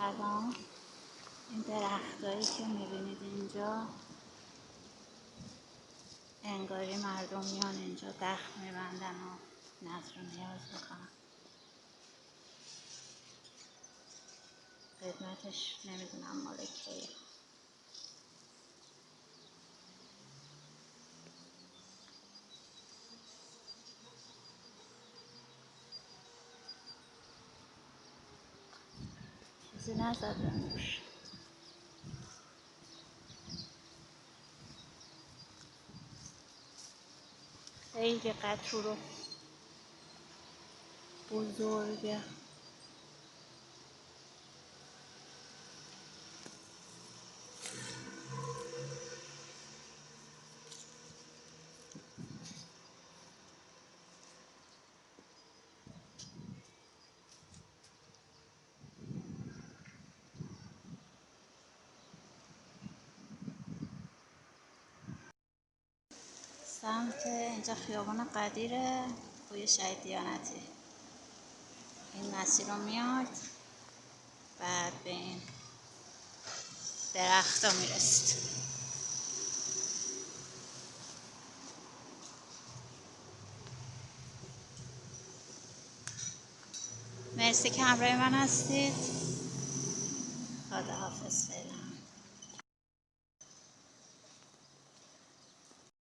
سلام. این درختایی که میبینید اینجا انگاری مردم میان اینجا دخل میبندن و نظر و نیاز میکنن. قدمتش نمیدونم مال کیه. چیزی نزدن روش. خیلی قطور و بزرگه. سمت اینجا خیابان قدیره بوی شهید دیانتی. این مسیر رو میاد بعد به این درخت ها میرسید. مرسی که همراه من هستید. خداحافظ فعلا.